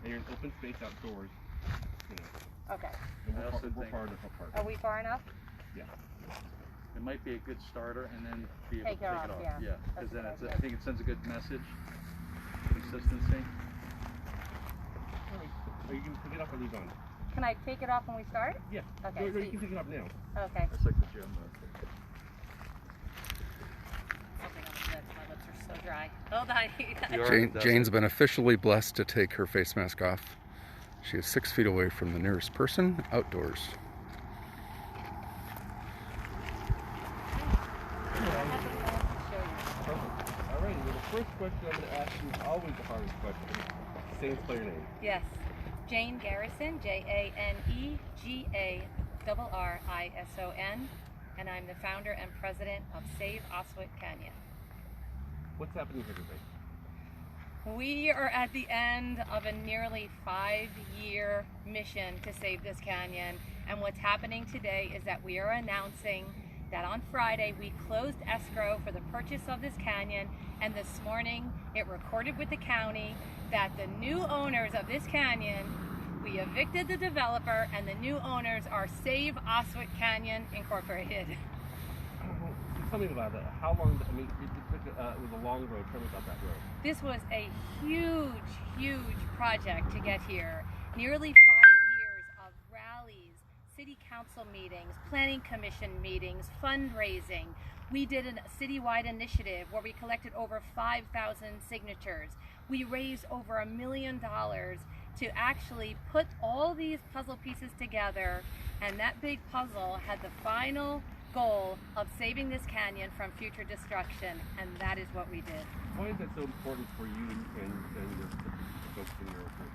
And you're in open space outdoors, you know. Okay. And we're far enough apart. Are we far enough? Yeah. It might be a good starter, and then be able Take to it take off, it off. yeah. Because then That's a good I idea. think it sends a good message. Consistency. All right. Are you going to take it off or leave on? Can I take it off when we start? Yeah. Okay. No, you can take it off now. Okay. That's like the gym. My lips are so dry. Hold on. Jane's been officially blessed to take her face mask off. She is 6 feet away from the nearest person outdoors. Alrighty, well the first question I'm going to ask you is always the hardest question. Say spell your name. Yes. Jane Garrison, Janegarrison, and I'm the founder and president of Save Oswit Canyon. What's happening here today? We are at the end of a nearly 5-year mission to save this canyon, and what's happening today is that we are announcing that on Friday we closed escrow for the purchase of this canyon, and this morning it recorded with the county that the new owners of this canyon, we evicted the developer, and the new owners are Save Oswit Canyon Incorporated. Tell me about that. How long, I mean, it was a long road. Tell me about that road. This was a huge project to get here. Nearly 5 years of rallies, city council meetings, planning commission meetings, fundraising. We did a citywide initiative where we collected over 5,000 signatures. We raised over $1 million to actually put all these puzzle pieces together, and that big puzzle had the final goal of saving this canyon from future destruction, and that is what we did. Why is that so important for you and the folks in your group?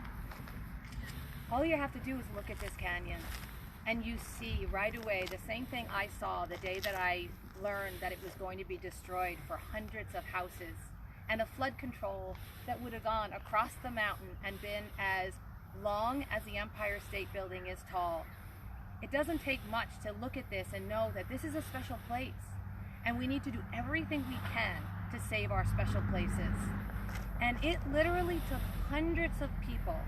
All you have to do is look at this canyon, and you see right away the same thing I saw the day that I learned that it was going to be destroyed for hundreds of houses, and a flood control that would have gone across the mountain and been as long as the Empire State Building is tall. It doesn't take much to look at this and know that this is a special place, and we need to do everything we can to save our special places. And it literally took hundreds of people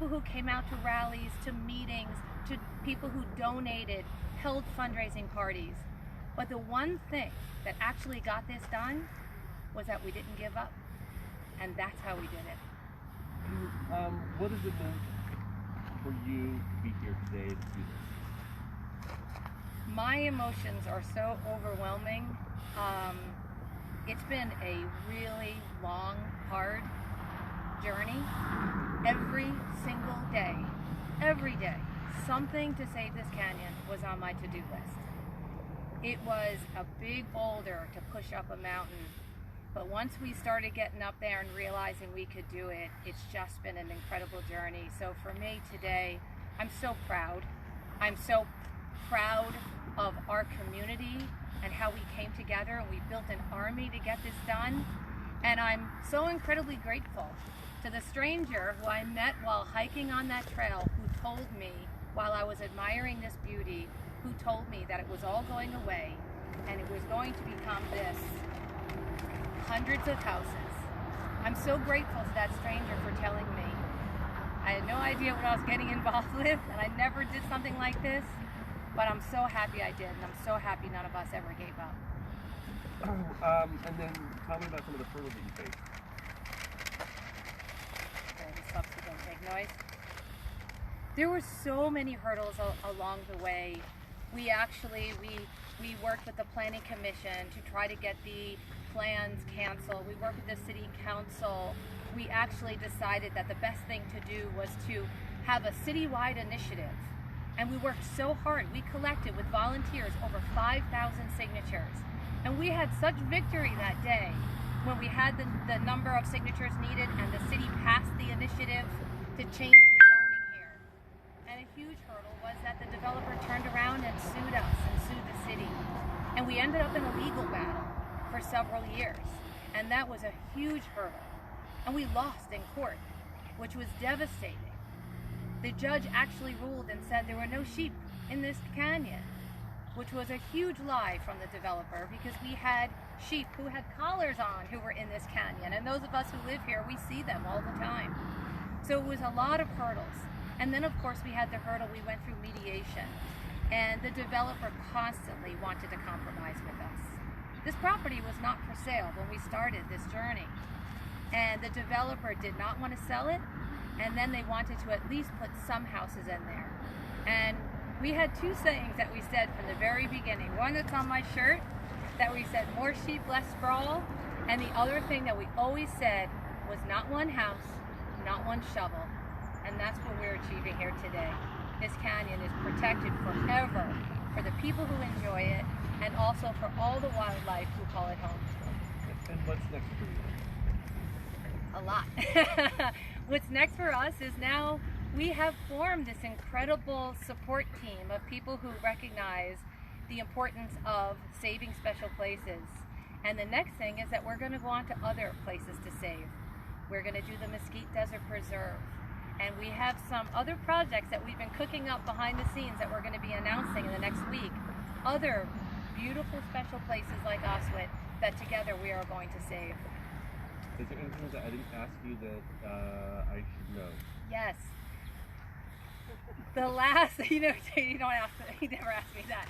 who came out to rallies, to meetings, to people who donated, held fundraising parties. But the one thing that actually got this done was that we didn't give up, and that's how we did it. What does it mean for you to be here today to do this? My emotions are so overwhelming. It's been a really long, hard journey. Every single day, something to save this canyon was on my to-do list. It was a big boulder to push up a mountain, but once we started getting up there and realizing we could do it, it's just been an incredible journey. So for me today, I'm so proud. I'm so proud of our community and how we came together and we built an army to get this done. And I'm so incredibly grateful to the stranger who I met while hiking on that trail, who told me, while I was admiring this beauty, who told me that it was all going away and it was going to become this. Hundreds of houses. I'm so grateful to that stranger for telling me. I had no idea what I was getting involved with, and I never did something like this, but I'm so happy I did, and I'm so happy none of us ever gave up. And then tell me about some of the hurdles that you faced. The subsequent big noise. There were so many hurdles along the way. We worked with the planning commission to try to get the plans canceled. We worked with the city council. We actually decided that the best thing to do was to have a citywide initiative. And we worked so hard. We collected with volunteers over 5,000 signatures. And we had such victory that day when we had the number of signatures needed and the city passed the initiative to change the zoning here. And a huge hurdle was that the developer turned around and sued us and sued the city. And we ended up in a legal battle for several years. And that was a huge hurdle. And we lost in court, which was devastating. The judge actually ruled and said there were no sheep in this canyon, which was a huge lie from the developer, because we had sheep who had collars on who were in this canyon. And those of us who live here, we see them all the time. So it was a lot of hurdles. And then of course we had the hurdle, we went through mediation, and the developer constantly wanted to compromise with us. This property was not for sale when we started this journey. And the developer did not want to sell it, and then they wanted to at least put some houses in there. And we had two sayings that we said from the very beginning. One that's on my shirt, that we said, more sheep, less sprawl. And the other thing that we always said was not one house, not one shovel. And that's what we're achieving here today. This canyon is protected forever for the people who enjoy it, and also for all the wildlife who call it home. And what's next for you? A lot. What's next for us is now we have formed this incredible support team of people who recognize the importance of saving special places. And the next thing is that we're going to go on to other places to save. We're going to do the Mesquite Desert Preserve. And we have some other projects that we've been cooking up behind the scenes that we're going to be announcing in the next week. Other beautiful special places like Oswit that together we are going to save. Is there anything that I didn't ask you that I should know? Yes. The last, you never asked me that.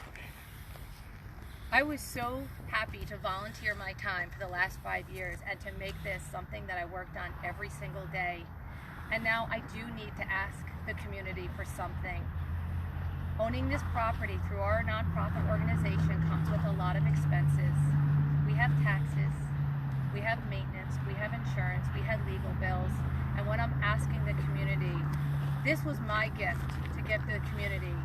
I was so happy to volunteer my time for the last 5 years and to make this something that I worked on every single day. And now I do need to ask the community for something. Owning this property through our nonprofit organization comes with a lot of expenses. We have taxes, we have maintenance, we have insurance, we have legal bills. And when I'm asking the community, this was my gift to give the community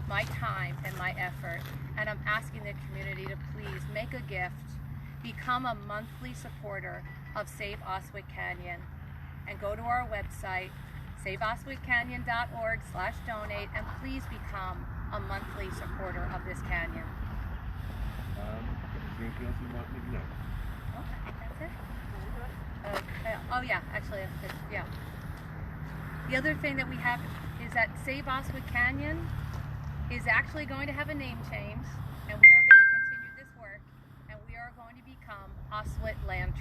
my time and my effort. And I'm asking the community to please make a gift, become a monthly supporter of Save Oswit Canyon, and go to our website, saveoswitcanyon.org/donate, and please become a monthly supporter of this canyon. Is there anything else you want me to know? Oh, I think that's it. Oh yeah, actually, yeah. The other thing that we have is that Save Oswit Canyon is actually going to have a name change, and we are going to continue this work, and we are going to become Oswit Land